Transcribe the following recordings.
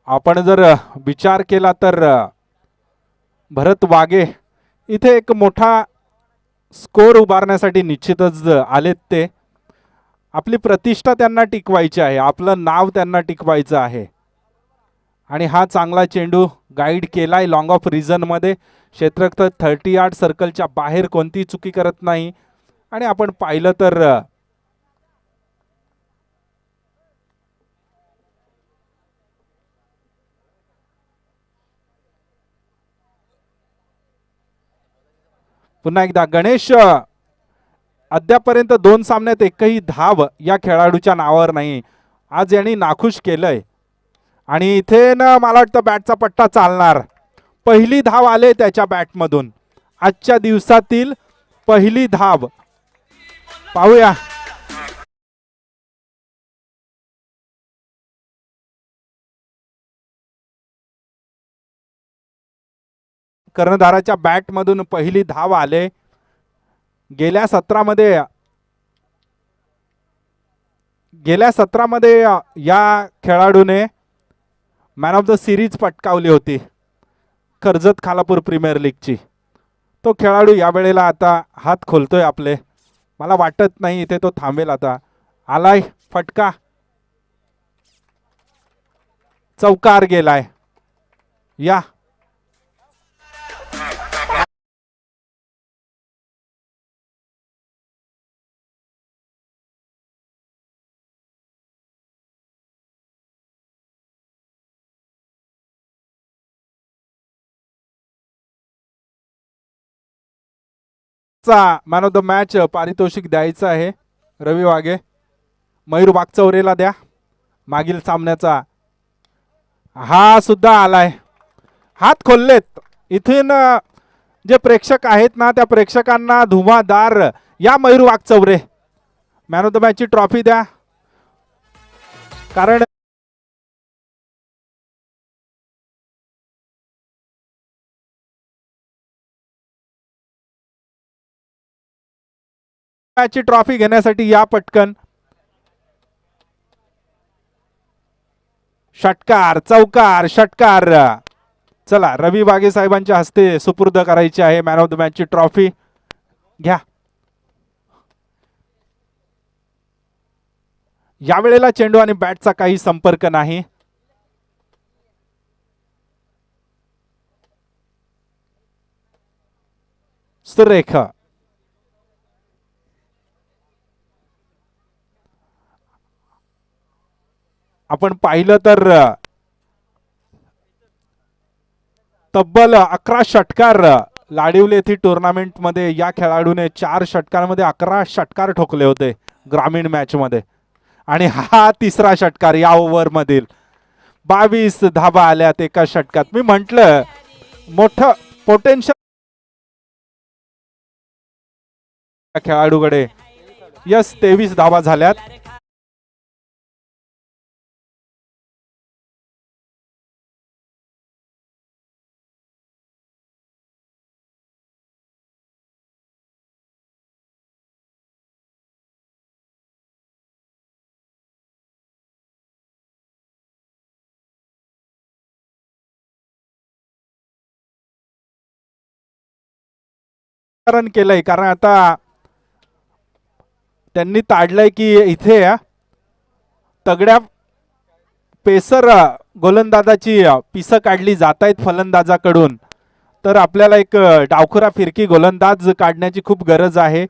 आपण जर विचार केला तर भरत वागे इथे एक मोठा स्कोर उभारण्यासाठी निश्चितच आलेत ते. आपली प्रतिष्ठा त्यांना टिकवायची आहे, आपलं नाव त्यांना टिकवायचं आहे. आणि हा चांगला चेंडू गाईड केलाय लॉंग ऑफ रिजन मध्ये. क्षेत्ररक्षक 30 यार्ड सर्कलच्या बाहेर कोणती चुकी करत नाही. आणि आपण पाहिलं तर पुन्हा एकदा गणेश अद्यापर्यंत 2 सामन्यात एकही धाव या खेळाडूच्या नावावर नाही. आज यांनी नाखुश केलंय. आणि इथे ना मला वाटतं बॅटचा पट्टा चालणार. पहिली धाव आले त्याच्या बॅटमधून, आजच्या दिवसातील पहिली धाव. पाहूया कर्णधाराच्या बॅटमधून पहिली धाव आले. गेल्या सत्रामध्ये या खेळाडूने मॅन ऑफ द सिरीज पटकावली होती कर्जत खालापूर प्रीमियर लीगची. तो खेळाडू यावेळेला आता हात खोलतोय आपले. मला वाटत नाही इथे तो थांबेल. आता आलाय फटका, चौकार गेलाय. या मॅन ऑफ द मॅच पारितोषिक द्यायचं आहे रवी वागे. मयूर वागचौरेला द्या. मागील सामन्याचा हा सुद्धा आलाय. हात खोललेत. इथून जे प्रेक्षक आहेत ना त्या प्रेक्षकांना धुमादार या Mayur Waghchaure man of the मॅचची ट्रॉफी द्या. कारण मॅचची ट्रॉफी घेण्यासाठी या पटकन. षटकार, चौकार, षटकार. चला रवी वागे साहेबांच्या हस्ते सुपूर्द करायची आहे मॅन ऑफ द मॅचची ट्रॉफी. घ्या. यावेळेला चेंडू आणि बॅटचा काही संपर्क नाही. सुरेख. आपण पाहिलं तर तब्बल 11 षटकार लाडिवले येथील टुर्नामेंट मध्ये या खेळाडूने 4 षटकांमध्ये 11 षटकार ठोकले होते ग्रामीण मॅच मध्ये. आणि हा तिसरा षटकार या ओव्हर मधील. 22 धावा आल्यात एका षटकात. मी म्हंटल मोठं पोटेन्शियल खेळाडूकडे. यस 23 धावा झाल्यात. केलंय कारण आता त्यांनी ताडलंय की इथे तगड्या पेसर गोलंदाजाची पिसं काढली जात आहेत फलंदाजाकडून. तर आपल्याला एक डावखुरा फिरकी गोलंदाज काढण्याची खूप गरज आहे.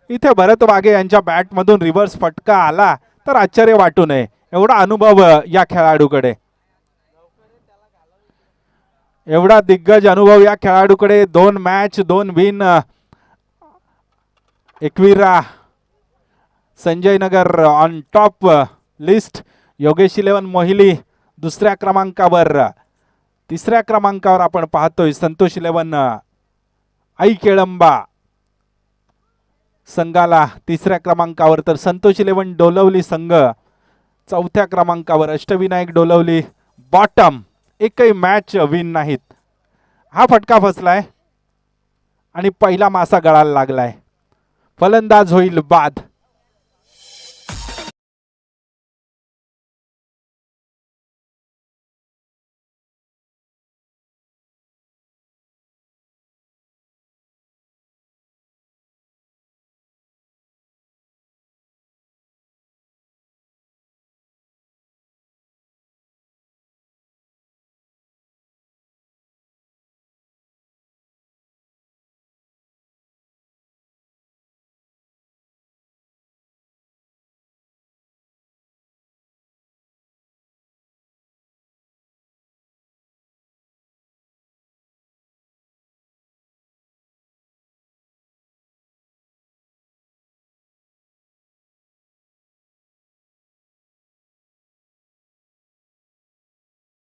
इथे भरत वागे यांच्या बॅटमधून रिव्हर्स फटका आला तर आश्चर्य वाटू नये. एवढा अनुभव या खेळाडूकडे, एवढा दिग्गज अनुभव या खेळाडूकडे. 2 match 2 win. Ekvira Sanjay Nagar on top list. Yogesh 11 Mohili दुसऱ्या क्रमांकावर. तिसऱ्या क्रमांकावर आपण पाहतोय संतोष 11 आई केळंबा संघाला तिसऱ्या क्रमांकावर. तर संतोष 11 डोलवली संघ चौथ्या क्रमांकावर. अष्टविनायक डोलवली बॉटम. एकही मॅच विन नाहीत. हा फटका फसलाय आणि पहिला मासा गळाला लागलाय. फलंदाज होईल बाद.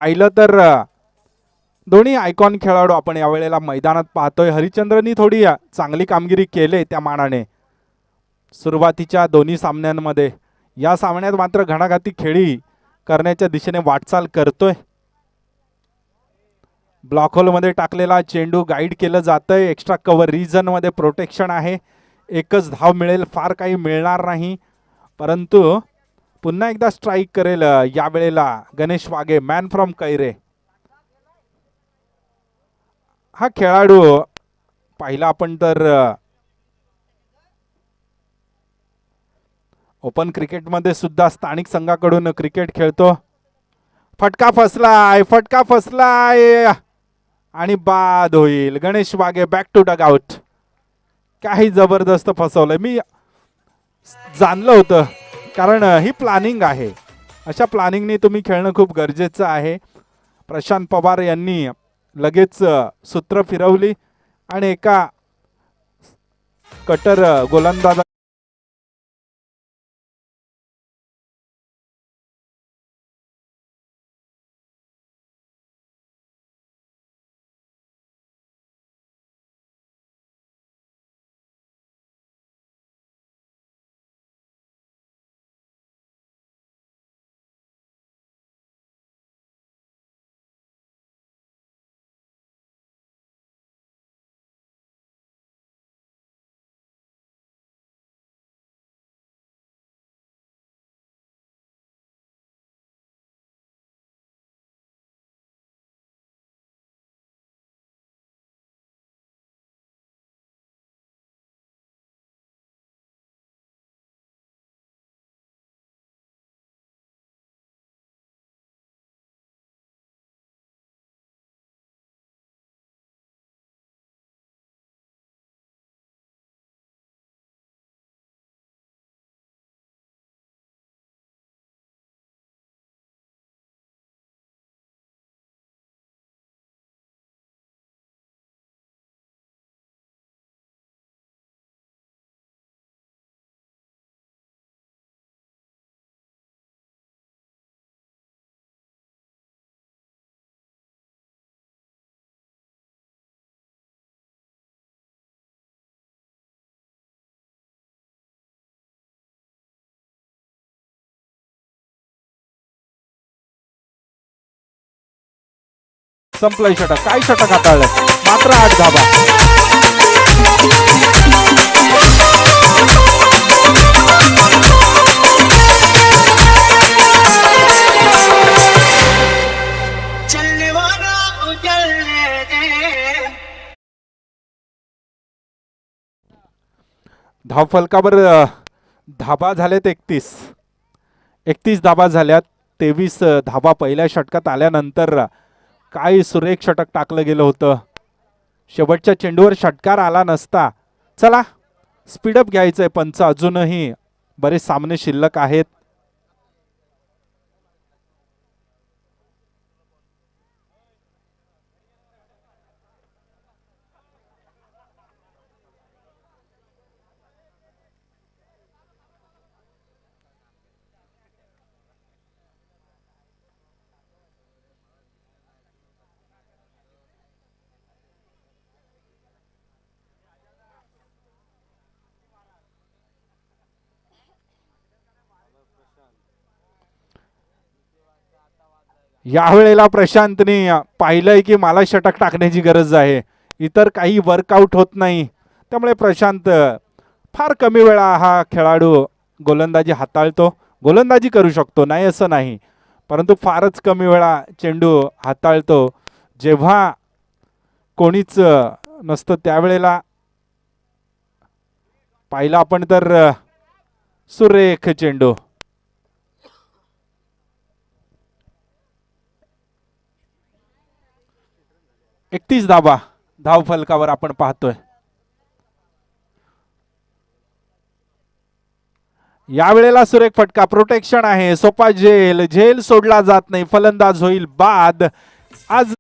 पाहिलं तर दोन्ही आयकॉन खेळाडू आपण यावेळेला मैदानात पाहतोय. हरिश्चंद्रनी थोडी चांगली कामगिरी केली त्या मानाने सुरुवातीच्या दोन्ही सामन्यांमध्ये. या सामन्यात मात्र घणाघाती खेळी करण्याच्या दिशेने वाटचाल करतोय. ब्लॉक होलमध्ये टाकलेला चेंडू गाईड केलं जातंय. एक्स्ट्रा कव्हर रिजन मध्ये प्रोटेक्शन आहे. एकच धाव मिळेल, फार काही मिळणार नाही, परंतु पुन्हा एकदा स्ट्राईक करेल यावेळेला गणेश वाघे, मॅन फ्रॉम कैरे. हा खेळाडू पाहिला आपण तर ओपन क्रिकेटमध्ये सुद्धा स्थानिक संघाकडून क्रिकेट खेळतो. फटका फसलाय, फटका फसलाय आणि बाद होईल. Ganesh Waghe back to dugout. काही जबरदस्त फसवलंय. मी जाणलं होतं, कारण ही प्लॅनिंग आहे. अशा प्लॅनिंगने तुम्ही खेळणं खूप गरजेचं आहे. प्रशांत पवार यांनी लगेच सूत्र फिरवली आणि एका कटर गोलंदाज संपलंय. षटक, काय षटक हाताळलंय, मात्र 8 धाबा. धावफलकावर धाबा झालेत 31 धाबा झाल्यात. 23 धाबा पहिल्या षटकात आल्यानंतर काय सुरेख षटक टाकलं गेलं होतं. शेवटच्या चेंडूवर षटकार आला नसता. चला स्पीडअप घ्यायचंय, पंच अजूनही बरेच सामने शिल्लक आहेत. यावेळेला प्रशांतने पाहिलंय की मला षटक टाकण्याची गरज आहे, इतर काही वर्कआउट होत नाही. त्यामुळे प्रशांत फार कमी वेळा हा खेळाडू गोलंदाजी हाताळतो. गोलंदाजी करू शकतो, नाही असं नाही, परंतु फारच कमी वेळा चेंडू हाताळतो. जेव्हा कोणीच नसतं त्यावेळेला पाहिलं आपण तर सुरेख चेंडू. 31 धाबा धाव फलकावर आपण पाहतोय. यावेळेला सुरेख फटका, प्रोटेक्शन आहे, सोपा झेल, झेल सोडला जात नाही, फलंदाज होईल बाद. आज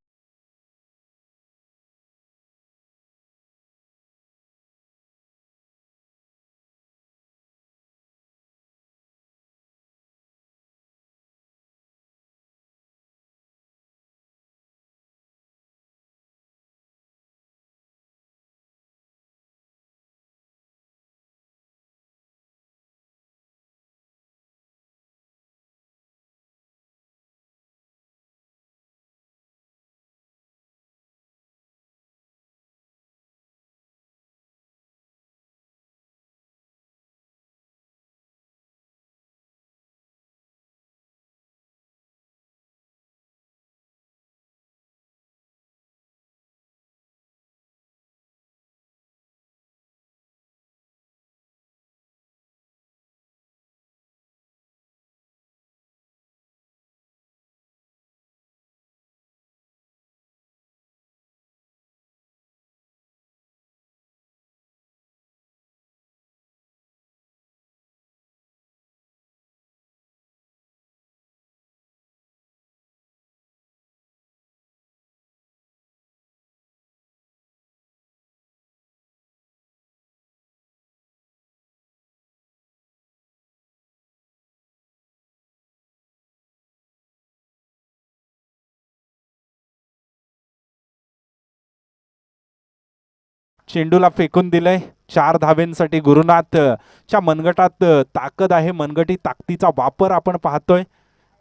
चेंडूला फेकून दिलंय. 4 धावेंसाठी गुरुनाथच्या मनगटात ताकद आहे. मनगटी ताकदीचा वापर आपण पाहतोय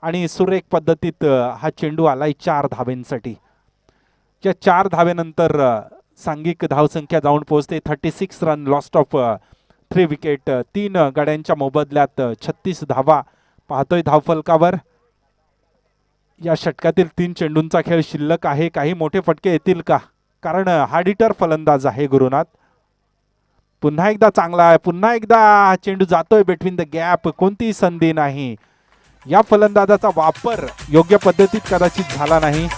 आणि सुरेख पद्धतीत हा चेंडू आलाय 4 धावेंसाठी. या 4 धावेनंतर सांघिक धावसंख्या जाऊन पोहोचते 36 रन, लॉस्ट ऑफ 3 विकेट. 3 गड्यांच्या मोबदल्यात 36 धावा पाहतोय धावफलकावर. या षटकातील 3 चेंडूंचा खेळ शिल्लक आहे. काही मोठे फटके येतील का? कारण हार्ड हिटर फलंदाज आहे गुरुनाथ. पुन्हा एकदा चांगला आहे. पुन्हा एकदा हा चेंडू जातोय बिटवीन द गॅप. कोणतीही संधी नाही. या फलंदाजाचा वापर योग्य पद्धतीत कदाचित झाला नाही.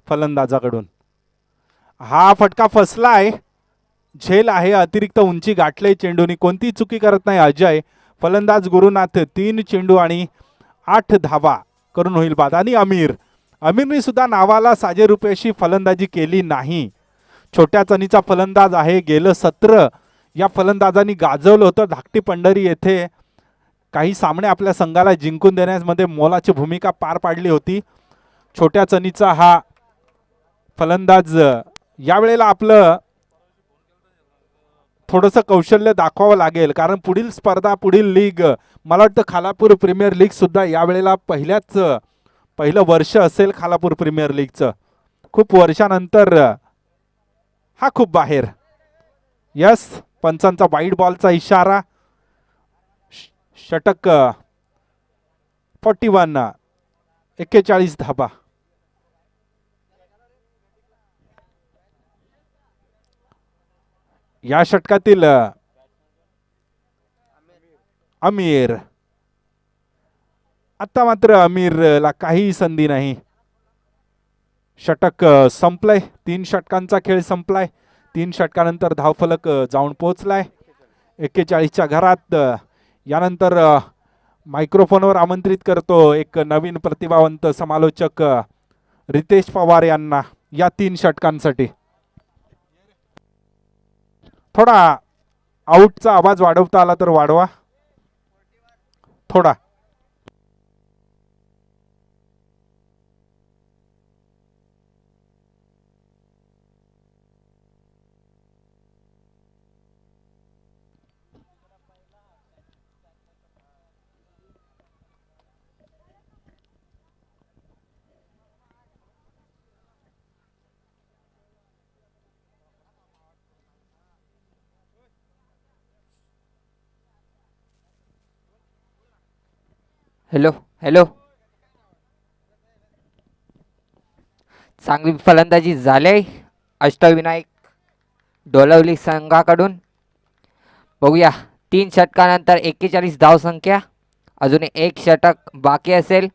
फलंदाजाकडून हा फटका फसलाय. झेल आहे. अतिरिक्त उंची गाठले चेंडूनी. कोणती चुकी करत नाही अजय. फलंदाज गुरुनाथ 3 चेंडू आणि 8 धावा करून होईल बाद. आणि अमीरने सुद्धा नावाला साजे रुपयाशी फलंदाजी केली नाही. छोट्या चणीचा फलंदाज आहे. गेलं सत्र या फलंदाजांनी गाजवलं होतं धाकटी पंढरी येथे. काही सामने आपल्या संघाला जिंकून देण्यामध्ये मोलाची भूमिका पार पाडली होती. छोट्या चणीचा हा फलंदाज यावेळेला आपलं थोडंसं कौशल्य दाखवावं लागेल. कारण पुढील स्पर्धा, पुढील लीग, मला वाटतं खालापूर प्रीमियर लीग सुद्धा यावेळेला पहिलं वर्ष असेल खालापूर प्रीमियर लीगचं. खूप वर्षानंतर हा खूप बाहेर. यस, पंचांचा वाईड बॉलचा इशारा. षटक 41, 41 धाबा. या षटकातील अमीर. आता मात्र अमीरला काही संधी नाही. षटक संपलंय. 3 षटकांचा खेळ संपलाय. 3 षटकानंतर धावफलक जाऊन पोहोचलाय 41च्या घरात. यानंतर मायक्रोफोनवर आमंत्रित करतो एक नवीन प्रतिभावंत समालोचक रितेश पवार यांना या 3 षटकांसाठी. थोडा आउटचा आवाज वाढवता आला तर वाढवा थोडा. Hello hello. चांगली फलंदाजी झाली अष्टविनायक डोलवली संघाकडून. बघूया 3 षटकानंतर 41 धावसंख्या. अजून 1 षटक बाकी असेल.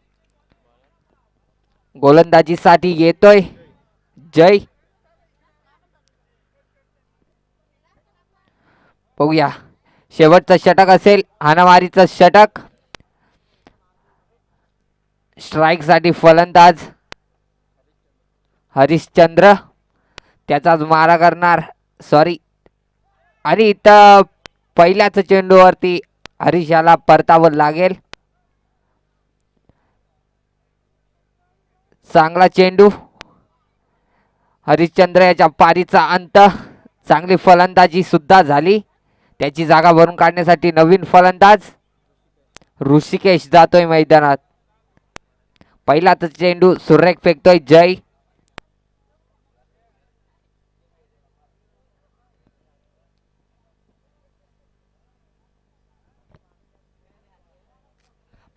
गोलंदाजीसाठी येतोय जय. बघूया शेवटचं षटक असेल. हाणामारीचं षटक. स्ट्राइक साठी फलंदाज हरिश्चंद्र. त्याचाच मारा करणार. सॉरी. आणि इथं पहिल्याच चेंडूवरती हरीशाला परतावं लागेल. चांगला चेंडू. हरिश्चंद्र याच्या पारीचा अंत. चांगली फलंदाजी सुद्धा झाली. त्याची जागा भरून काढण्यासाठी नवीन फलंदाज ऋषिकेश जातोय मैदानात. पहिलाच चेंडू सुरेख फेकतोय जय.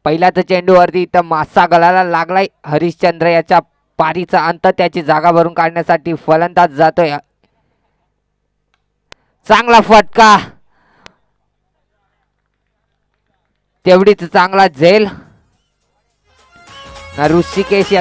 पहिल्याच चेंडूवरती इथं मासा गळाला लागलाय. हरिश्चंद्र याच्या पारीचा अंत. त्याची जागा भरून काढण्यासाठी फलंदाज जातोय. चांगला फटका. तेवढीच चांगला झेल. ऋषिकेश या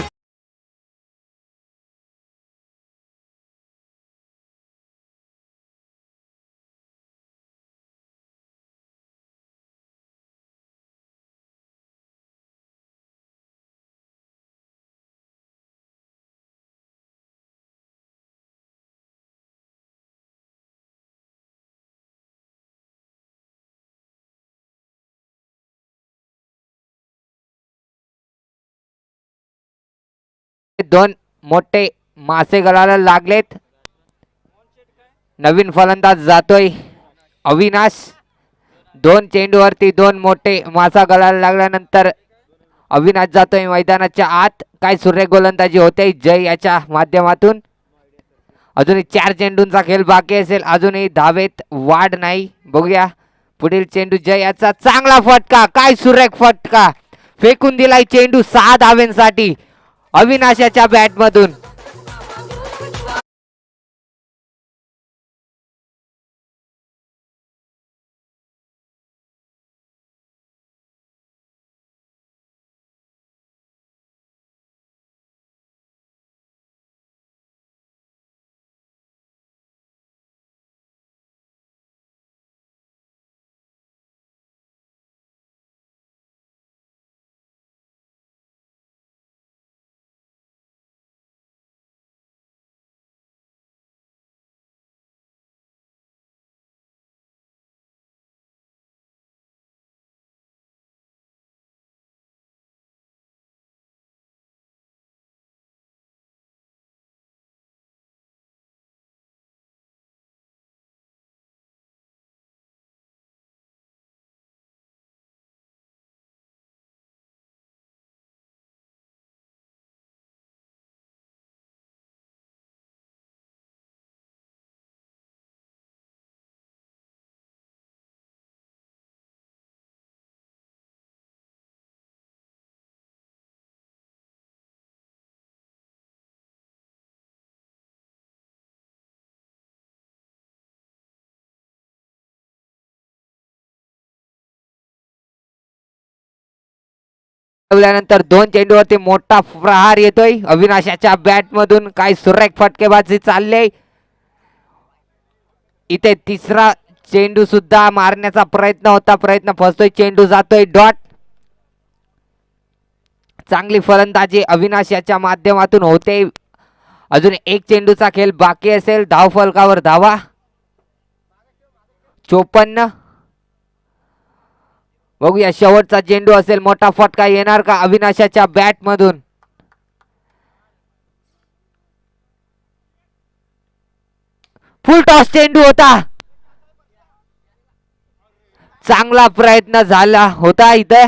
दोन मोठे मासे गळाला लागलेत. नवीन फलंदाज जातोय अविनाश. दोन चेंडूवरती दोन मोठे मासा गळाला लागल्यानंतर अविनाश जातोय मैदानाच्या आत. काय सुरेख गोलंदाजी होते जय याच्या माध्यमातून. अजूनही 4 चेंडूंचा खेळ बाकी असेल. अजूनही धावेत वाढ नाही. बघूया पुढील चेंडू जय याचा चांगला फटका. काय सुरेख फटका फेकून दिलाय चेंडू 6 धावेंसाठी अविनाशाच्या बॅट मधून. नंतर 2 चेंडूवरती मोठा प्रहार येतोय अविनाशाच्या बॅट मधून. काय सुरेख फटकेबाजी चालले. इथे तिसरा चेंडू सुद्धा मारण्याचा प्रयत्न होता. प्रयत्न फसतोय. चेंडू जातोय डॉट. चांगली फलंदाजी अविनाश याच्या माध्यमातून होते. अजून एक चेंडूचा खेळ बाकी असेल. धाव फलकावर धावा 54. बघूया शेवटचा चेंडू असेल. मोठा फटका येणार का अविनाशाच्या बॅट मधून. फुल टॉस चेंडू होता. चांगला प्रयत्न झाला होता. इथे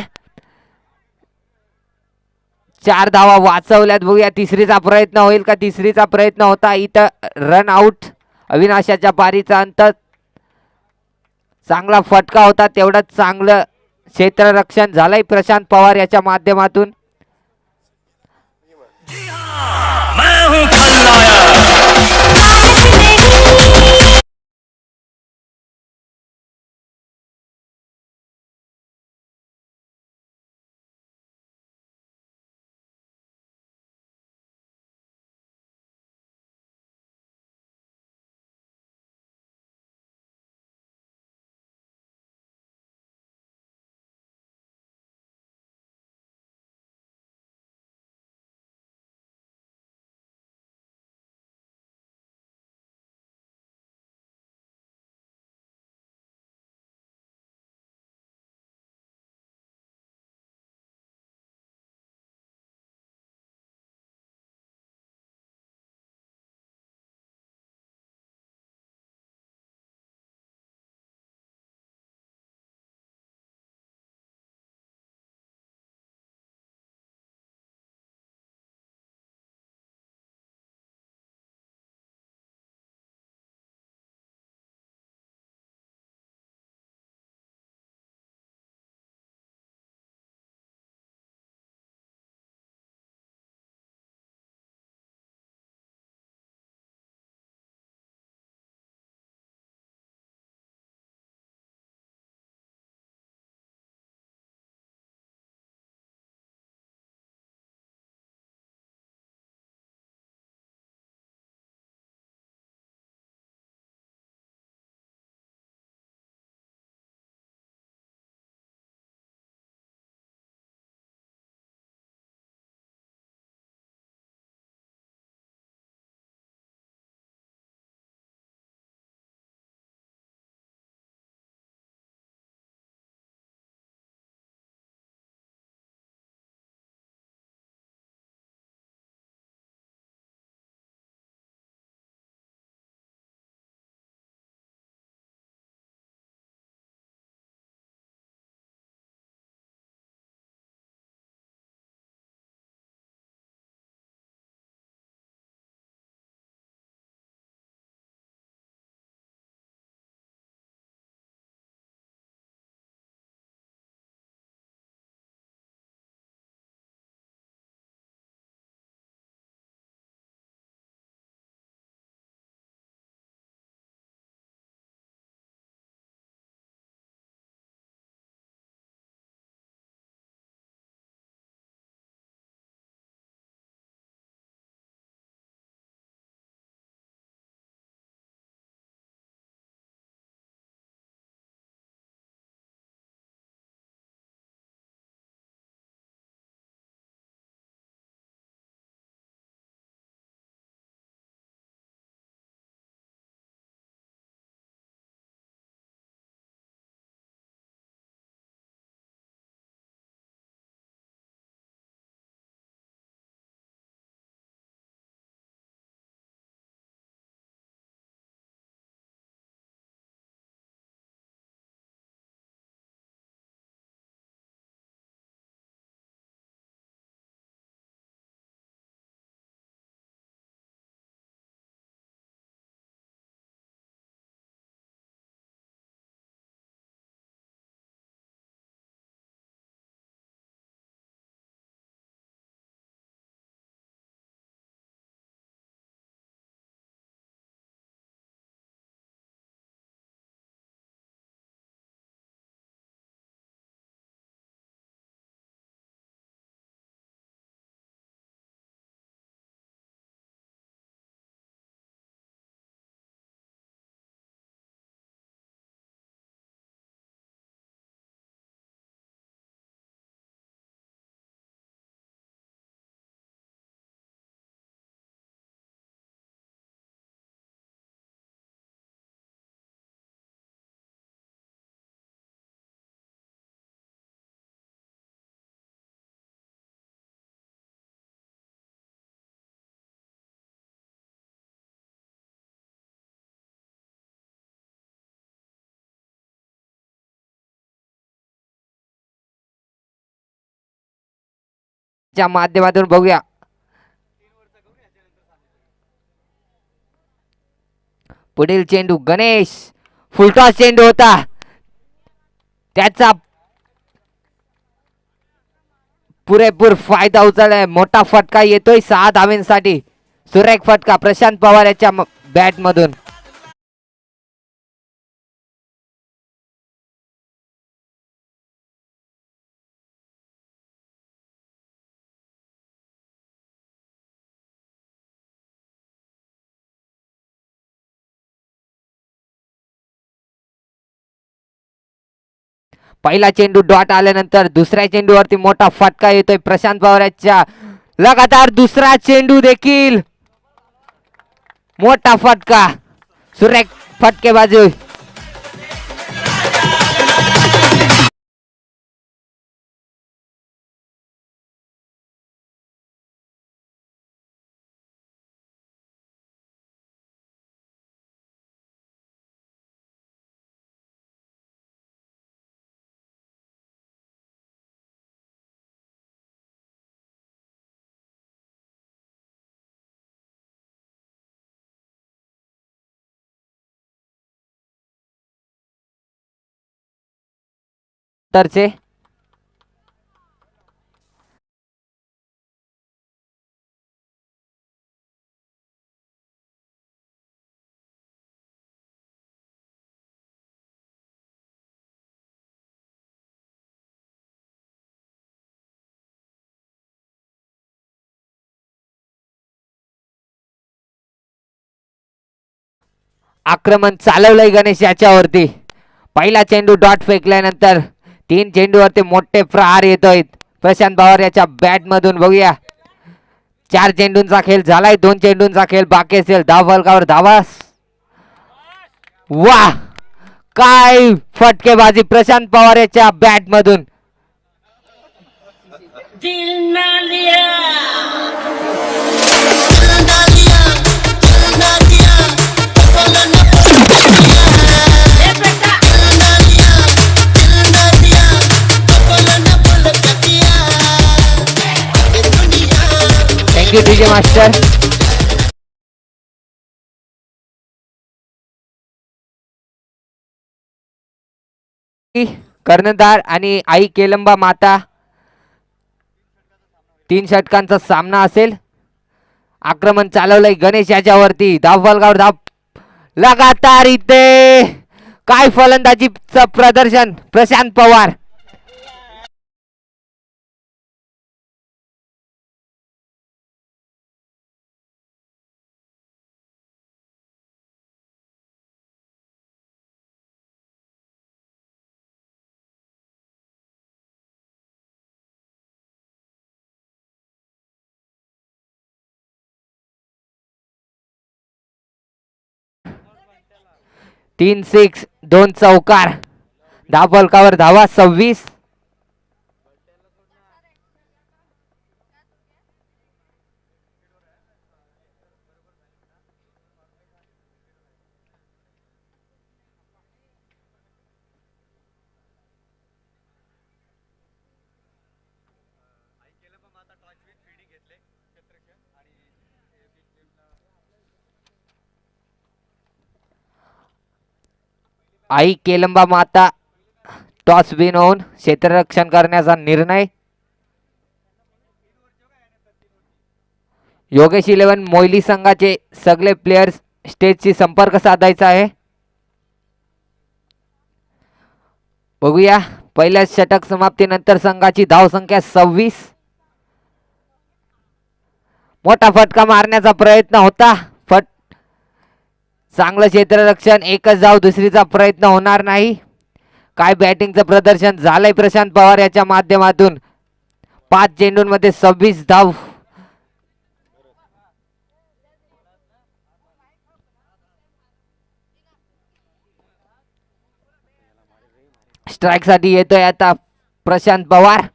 4 धावा वाचवल्यात. बघूया तिसरीचा प्रयत्न होईल का. तिसरीचा प्रयत्न होता. इथं रन आउट अविनाशाच्या पारीचा अंत. चांगला फटका होता. तेवढंच चांगलं क्षेत्ररक्षण झालंय प्रशांत पवार याच्या माध्यमातून. मैं हूं खलनायक। च्या माध्यमातून बघूया. पुढील चेंडू गणेश, फुलटॉस चेंडू होता, त्याचा पुरेपूर फायदा उचललाय. मोठा फटका येतोय 6 धावांसाठी. सुरेख फटका प्रशांत पवार याच्या बॅट मधून. पहिला चेंडू डॉट आल्यानंतर दुसऱ्या चेंडूवरती मोठा फटका येतोय प्रशांत पवार याच्या. लगातार दुसरा चेंडू देखील मोठा फटका, सुरेख फटकेबाजी. तरचे आक्रमण चालवलंय गणेश याच्यावरती. पहिला चेंडू डॉट फेकल्यानंतर 3 चेंडूवरती मोठे प्रहार येतोय प्रशांत पवार याच्या बॅट मधून. बघूया 4 चेंडूंचा खेळ झालाय, 2 चेंडूंचा खेळ बाकी असेल. धाव फलकावर धावा. वाह, काय फटकेबाजी प्रशांत पवार याच्या बॅट मधून. दिल ना लिया थँक्यू डीजे मास्टर. कर्णधार आणि आई केलंबा माता 3 षटकांचा सामना असेल. आक्रमण चालवलंय गणेश याच्यावरती. धाव फलकावर धाव. लगातार इथे काय फलंदाजीचं प्रदर्शन प्रशांत पवार. तीन सिक्स 2 चौकार. धाव फलकावर धावा 26. आई केलंबा माता टॉस विन होऊन क्षेत्ररक्षण करण्याचा निर्णय. योगेश 11 मोयली संघाचे सगळे प्लेयर्स स्टेजशी संपर्क साधायचा आहे. बघूया पहिल्या षटक समाप्तीनंतर संघाची धावसंख्या 26. मोठा फटका मारण्याचा प्रयत्न होता. चांगलं क्षेत्ररक्षण, एकच धाव, दुसरीचा प्रयत्न होणार नाही. काय बॅटिंगचं प्रदर्शन झालंय प्रशांत पवार याच्या माध्यमातून. 5 चेंडूंमध्ये 26 धाव. स्ट्राईक साठी येतोय आता प्रशांत पवार.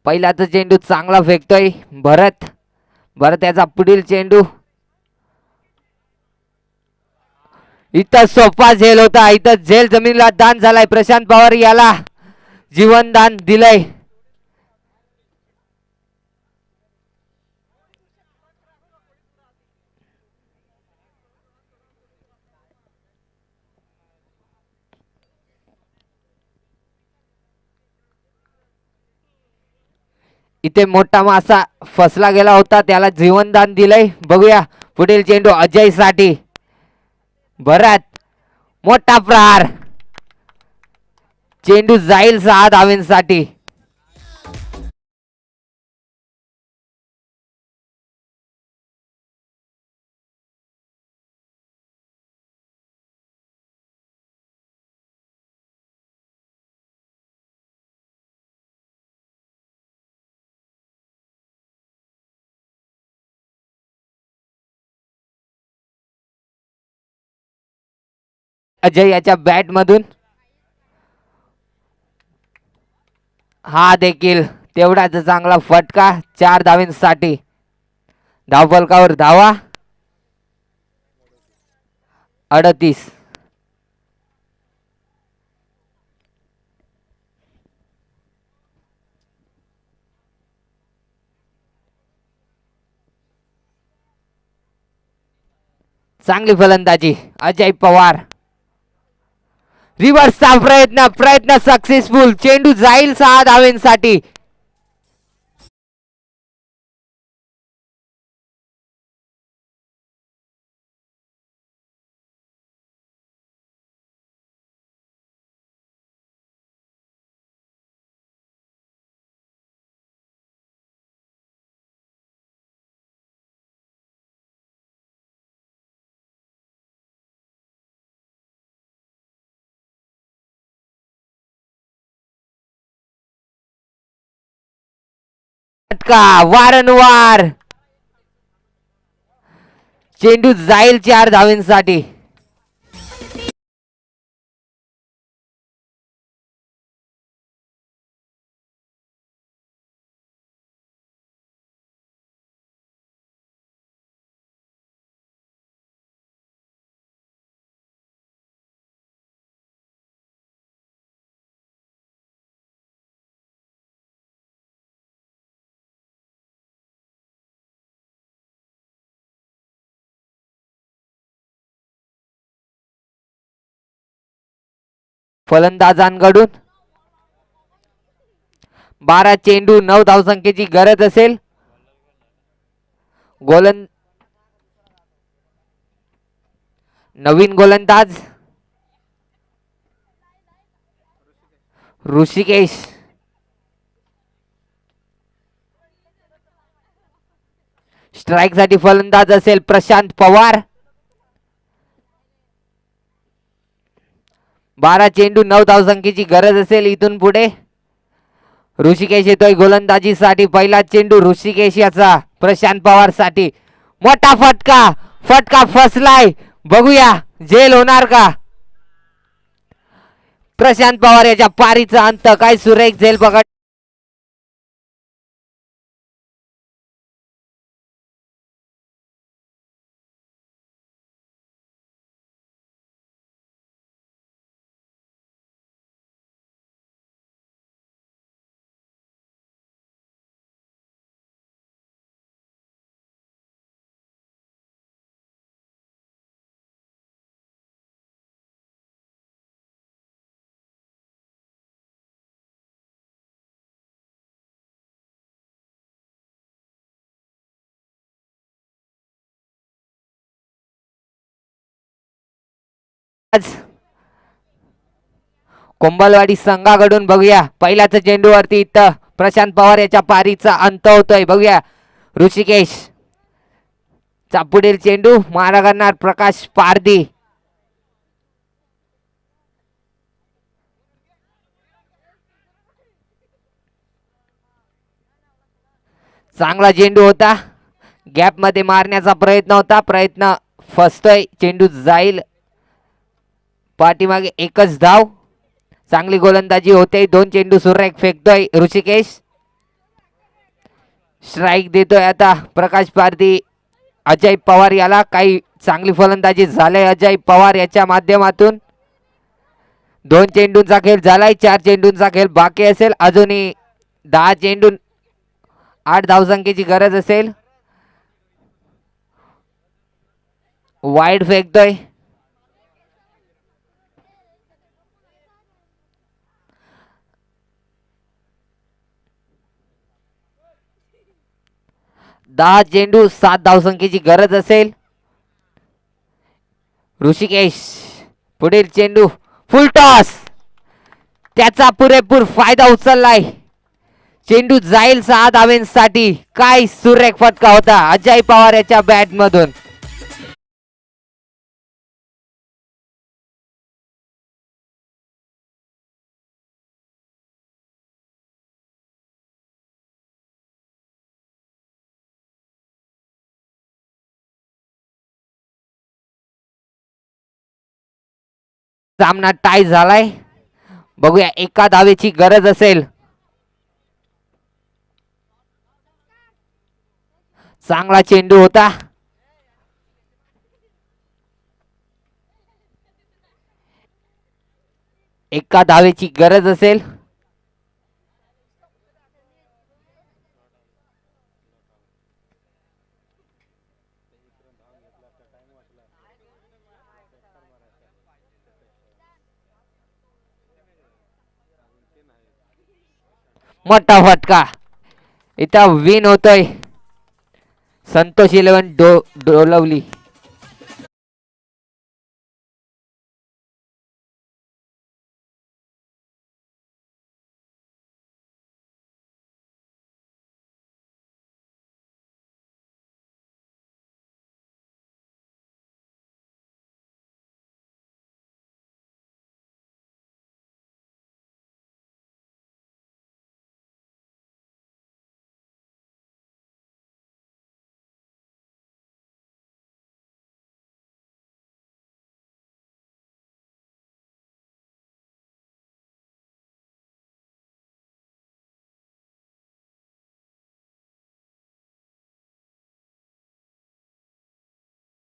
पहिलाचा चेंडू चांगला फेकतोय भरत याचा पुढील चेंडू इथं सोपा झेल होता, इथं झेल जमिनीला दान झालाय. प्रशांत पवार याला जीवन दान दिलंय. इथे मोठा मासा फसला गेला होता, त्याला जीवनदान दिलंय. बघूया पुढील चेंडू अजय साठी. भरत मोठा प्रहार. चेंडू जाईल 6 धावेंसाठी. अजय याच्या बॅट मधून हा देखील तेवढाच चांगला फटका. 4 धावेंसाठी. धावफलकावर धावा 38. चांगली फलंदाजी अजय पवार. रिव्हर्सचा प्रयत्न सक्सेसफुल. चेंडू जाईल 6 धावेंसाठी. फटका वारंवार. चेंडू जाईल 4 धावेंसाठी. फलंदाजांकडून 12 चेंडू 9 धावसंख्येची गरज असेल. नवीन गोलंदाज ऋषिकेश. स्ट्राइक साठी फलंदाज असेल प्रशांत पवार. 12 चेंडू 9 धावसंख्येची गरज असेल. इथून पुढे ऋषिकेश येतोय गोलंदाजीसाठी. पहिला चेंडू ऋषिकेश याचा प्रशांत पवार साठी. मोठा फटका फसलाय. बघूया झेल होणार का. प्रशांत पवार याच्या पारीचा अंत. काय सुरेख झेल पकड. कोंबलवाडी संघाकडून बघूया पहिल्याच चेंडूवरती इथं प्रशांत पवार याच्या पारीचा अंत होतोय. बघूया ऋषिकेश चा पुढील चेंडू मारा करणार प्रकाश पारदी. चांगला चेंडू होता. गॅप मध्ये मारण्याचा प्रयत्न होता. प्रयत्न फसतोय. चेंडू जाईल पाठीमागे. एकच धाव. चांगली गोलंदाजी होते. 2 चेंडू सुरेख फेकतोय ऋषिकेश. स्ट्राइक देतोय आता प्रकाश पारदी. अजय पवार याला काही चांगली फलंदाजी झाले अजय पवार याच्या माध्यमातून. 2 चेंडूंचा खेळ झालाय. 4 चेंडूंचा खेळ बाकी असेल. अजूनही 10 चेंडू 8 धावसंख्येची गरज असेल. वाईड फेकतोय. दहा चेंडू 7 धावसंख्येची गरज असेल. ऋषिकेश पुढील चेंडू फुल टॉस. त्याचा पुरेपूर फायदा उचललाय. चेंडू जाईल 6 धावेंसाठी. काय सुरेख फटका होता अजय पवार याच्या बॅट मधून. सामना टाय झालाय. बघूया एका धावेची गरज असेल. चांगला चेंडू होता. एका धावेची गरज असेल. मोठा फटका. इथं विन होतोय संतोष 11 डोलवली.